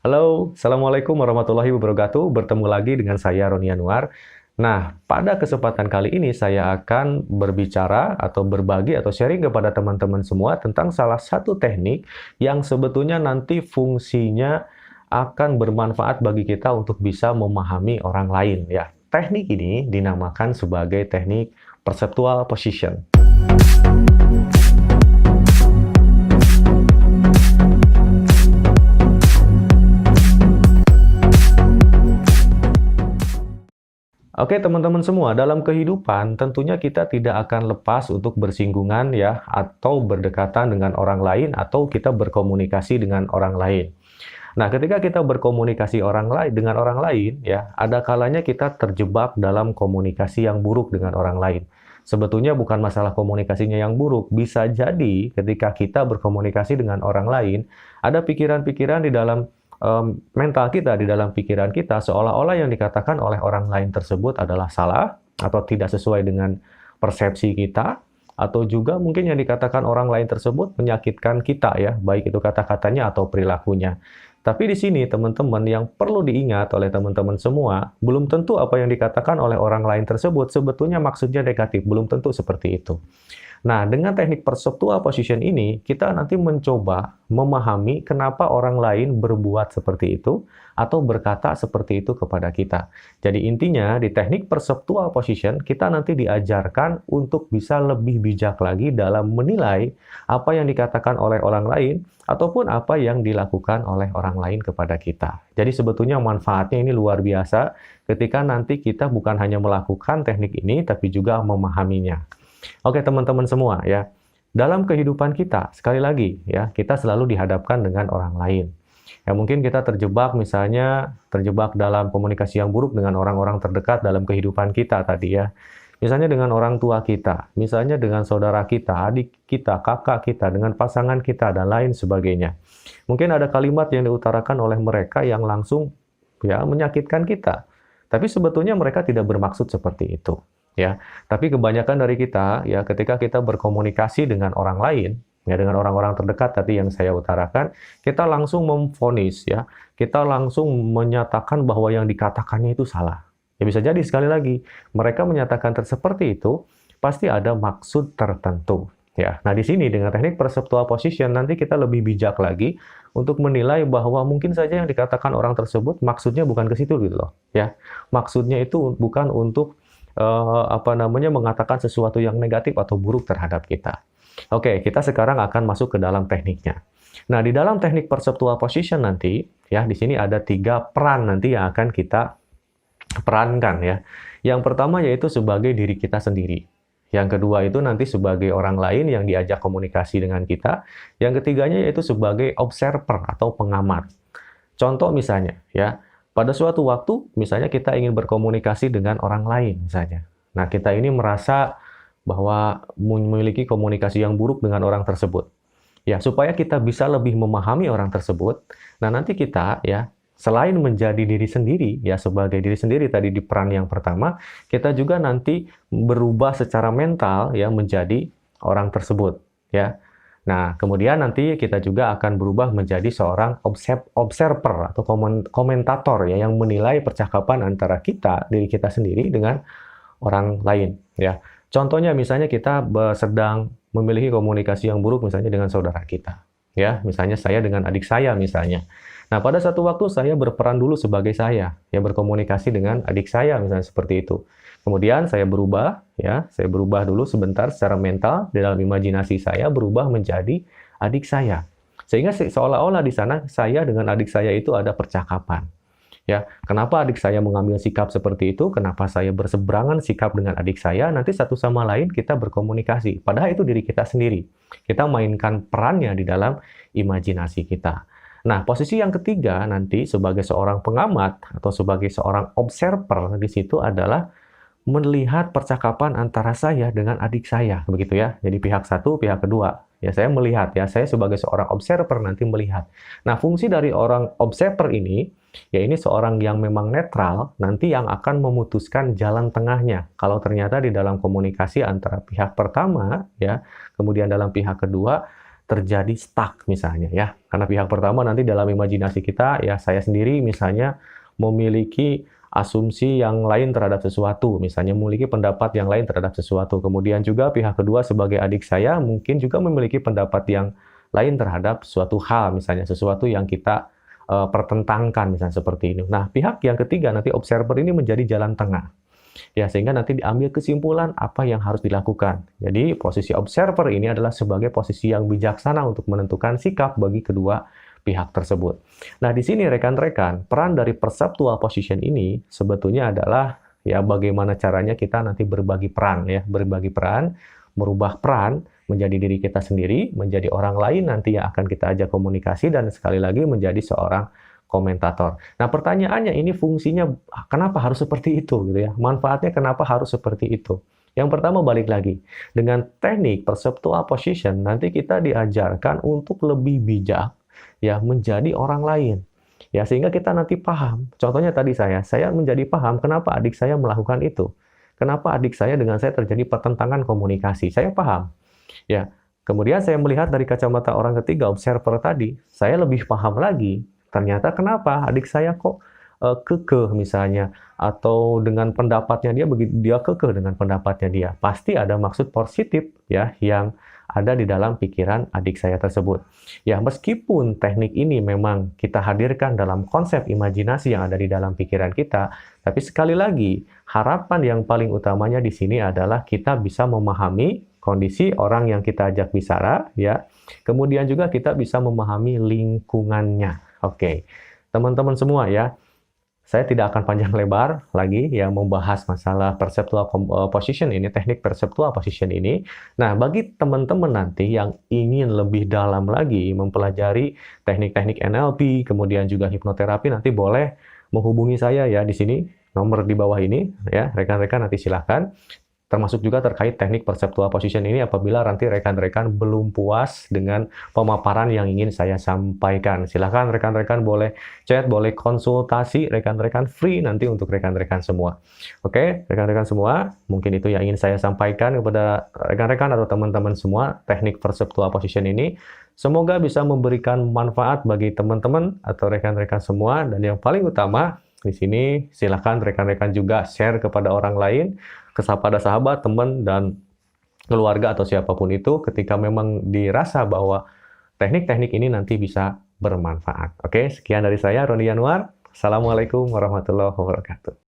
Halo, Assalamualaikum warahmatullahi wabarakatuh. Bertemu lagi dengan saya, Roni Anwar. Nah, pada kesempatan kali ini saya akan berbicara atau berbagi atau sharing kepada teman-teman semua tentang salah satu teknik yang sebetulnya nanti fungsinya akan bermanfaat bagi kita untuk bisa memahami orang lain. Ya, teknik ini dinamakan sebagai teknik perceptual position. Oke teman-teman semua, dalam kehidupan tentunya kita tidak akan lepas untuk bersinggungan ya, atau berdekatan dengan orang lain, atau kita berkomunikasi dengan orang lain. Nah, ketika kita berkomunikasi dengan orang lain, ya, ada kalanya kita terjebak dalam komunikasi yang buruk dengan orang lain. Sebetulnya bukan masalah komunikasinya yang buruk, bisa jadi ketika kita berkomunikasi dengan orang lain, ada pikiran-pikiran di dalam mental kita, di dalam pikiran kita, seolah-olah yang dikatakan oleh orang lain tersebut adalah salah, atau tidak sesuai dengan persepsi kita, atau juga mungkin yang dikatakan orang lain tersebut menyakitkan kita ya, baik itu kata-katanya atau perilakunya. Tapi di sini teman-teman yang perlu diingat oleh teman-teman semua, belum tentu apa yang dikatakan oleh orang lain tersebut sebetulnya maksudnya negatif, belum tentu seperti itu. Nah, dengan teknik perceptual position ini, kita nanti mencoba memahami kenapa orang lain berbuat seperti itu atau berkata seperti itu kepada kita. Jadi intinya di teknik perceptual position, kita nanti diajarkan untuk bisa lebih bijak lagi dalam menilai apa yang dikatakan oleh orang lain ataupun apa yang dilakukan oleh orang lain kepada kita. Jadi sebetulnya manfaatnya ini luar biasa ketika nanti kita bukan hanya melakukan teknik ini, tapi juga memahaminya. Oke teman-teman semua ya, dalam kehidupan kita, sekali lagi ya, kita selalu dihadapkan dengan orang lain. Ya mungkin kita terjebak dalam komunikasi yang buruk dengan orang-orang terdekat dalam kehidupan kita tadi ya. Misalnya dengan orang tua kita, misalnya dengan saudara kita, adik kita, kakak kita, dengan pasangan kita, dan lain sebagainya. Mungkin ada kalimat yang diutarakan oleh mereka yang langsung ya menyakitkan kita. Tapi sebetulnya mereka tidak bermaksud seperti itu. Ya, tapi kebanyakan dari kita ya ketika kita berkomunikasi dengan orang lain, ya dengan orang-orang terdekat tadi yang saya utarakan, kita langsung memvonis ya, kita langsung menyatakan bahwa yang dikatakannya itu salah. Ya bisa jadi sekali lagi mereka menyatakan seperti itu pasti ada maksud tertentu. Ya, nah di sini dengan teknik perceptual position nanti kita lebih bijak lagi untuk menilai bahwa mungkin saja yang dikatakan orang tersebut maksudnya bukan ke situ gitu loh. Ya, maksudnya itu bukan untuk mengatakan sesuatu yang negatif atau buruk terhadap kita. Oke, kita sekarang akan masuk ke dalam tekniknya. Nah, di dalam teknik perceptual position nanti, ya di sini ada 3 peran nanti yang akan kita perankan ya. Yang pertama yaitu sebagai diri kita sendiri. Yang kedua itu nanti sebagai orang lain yang diajak komunikasi dengan kita. Yang ketiganya yaitu sebagai observer atau pengamat. Contoh misalnya, ya. Pada suatu waktu, misalnya kita ingin berkomunikasi dengan orang lain, misalnya. Nah, kita ini merasa bahwa memiliki komunikasi yang buruk dengan orang tersebut. Ya, supaya kita bisa lebih memahami orang tersebut, nah nanti kita, ya, selain menjadi diri sendiri, ya, sebagai diri sendiri tadi di peran yang pertama, kita juga nanti berubah secara mental, ya, menjadi orang tersebut, ya. Nah, kemudian nanti kita juga akan berubah menjadi seorang observer atau komentator ya, yang menilai percakapan antara kita, diri kita sendiri dengan orang lain. Ya, contohnya misalnya kita sedang memiliki komunikasi yang buruk misalnya dengan saudara kita. Ya, misalnya saya dengan adik saya misalnya. Nah, pada satu waktu saya berperan dulu sebagai saya, ya berkomunikasi dengan adik saya misalnya seperti itu. Kemudian saya berubah, ya, saya berubah dulu sebentar secara mental, di dalam imajinasi saya berubah menjadi adik saya. Sehingga seolah-olah di sana saya dengan adik saya itu ada percakapan. Ya, kenapa adik saya mengambil sikap seperti itu? Kenapa saya berseberangan sikap dengan adik saya? Nanti satu sama lain kita berkomunikasi. Padahal itu diri kita sendiri. Kita mainkan perannya di dalam imajinasi kita. Nah, posisi yang ketiga nanti sebagai seorang pengamat atau sebagai seorang observer di situ adalah melihat percakapan antara saya dengan adik saya, begitu ya. Jadi pihak satu, pihak kedua. Ya, saya melihat ya, saya sebagai seorang observer nanti melihat. Nah, fungsi dari orang observer ini, ya ini seorang yang memang netral, nanti yang akan memutuskan jalan tengahnya. Kalau ternyata di dalam komunikasi antara pihak pertama, ya, kemudian dalam pihak kedua, terjadi stuck misalnya ya. Karena pihak pertama nanti dalam imajinasi kita ya saya sendiri misalnya memiliki asumsi yang lain terhadap sesuatu, misalnya memiliki pendapat yang lain terhadap sesuatu. Kemudian juga pihak kedua sebagai adik saya mungkin juga memiliki pendapat yang lain terhadap suatu hal, misalnya sesuatu yang kita pertentangkan misalnya seperti ini. Nah, pihak yang ketiga nanti observer ini menjadi jalan tengah. Ya, sehingga nanti diambil kesimpulan apa yang harus dilakukan. Jadi, posisi observer ini adalah sebagai posisi yang bijaksana untuk menentukan sikap bagi kedua pihak tersebut. Nah, di sini rekan-rekan, peran dari perceptual position ini sebetulnya adalah ya bagaimana caranya kita nanti berbagi peran ya, berbagi peran, merubah peran menjadi diri kita sendiri, menjadi orang lain nanti yang akan kita ajak komunikasi dan sekali lagi menjadi seorang komentator. Nah, pertanyaannya ini fungsinya kenapa harus seperti itu gitu ya? Manfaatnya kenapa harus seperti itu? Yang pertama balik lagi, dengan teknik perceptual position nanti kita diajarkan untuk lebih bijak ya menjadi orang lain. Ya, sehingga kita nanti paham. Contohnya tadi saya menjadi paham kenapa adik saya melakukan itu. Kenapa adik saya dengan saya terjadi pertentangan komunikasi. Saya paham. Ya, kemudian saya melihat dari kacamata orang ketiga, observer tadi, saya lebih paham lagi. Ternyata kenapa adik saya kok kekeh misalnya, atau dengan pendapatnya dia kekeh dengan pendapatnya dia. Pasti ada maksud positif ya yang ada di dalam pikiran adik saya tersebut. Ya, meskipun teknik ini memang kita hadirkan dalam konsep imajinasi yang ada di dalam pikiran kita, tapi sekali lagi, harapan yang paling utamanya di sini adalah kita bisa memahami kondisi orang yang kita ajak bicara, ya. Kemudian juga kita bisa memahami lingkungannya. Oke, teman-teman semua ya, saya tidak akan panjang lebar lagi yang membahas masalah perceptual position ini, teknik perceptual position ini. Nah, bagi teman-teman nanti yang ingin lebih dalam lagi mempelajari teknik-teknik NLP, kemudian juga hipnoterapi, nanti boleh menghubungi saya ya di sini, nomor di bawah ini ya, rekan-rekan nanti silahkan. Termasuk juga terkait teknik perceptual position ini apabila nanti rekan-rekan belum puas dengan pemaparan yang ingin saya sampaikan. Silahkan rekan-rekan boleh chat, boleh konsultasi, rekan-rekan free nanti untuk rekan-rekan semua. Oke, rekan-rekan semua, mungkin itu yang ingin saya sampaikan kepada rekan-rekan atau teman-teman semua, teknik perceptual position ini. Semoga bisa memberikan manfaat bagi teman-teman atau rekan-rekan semua, dan yang paling utama, di sini silahkan rekan-rekan juga share kepada orang lain, kepada sahabat, teman, dan keluarga atau siapapun itu ketika memang dirasa bahwa teknik-teknik ini nanti bisa bermanfaat. Oke, sekian dari saya, Roni Yanuar. Assalamualaikum warahmatullahi wabarakatuh.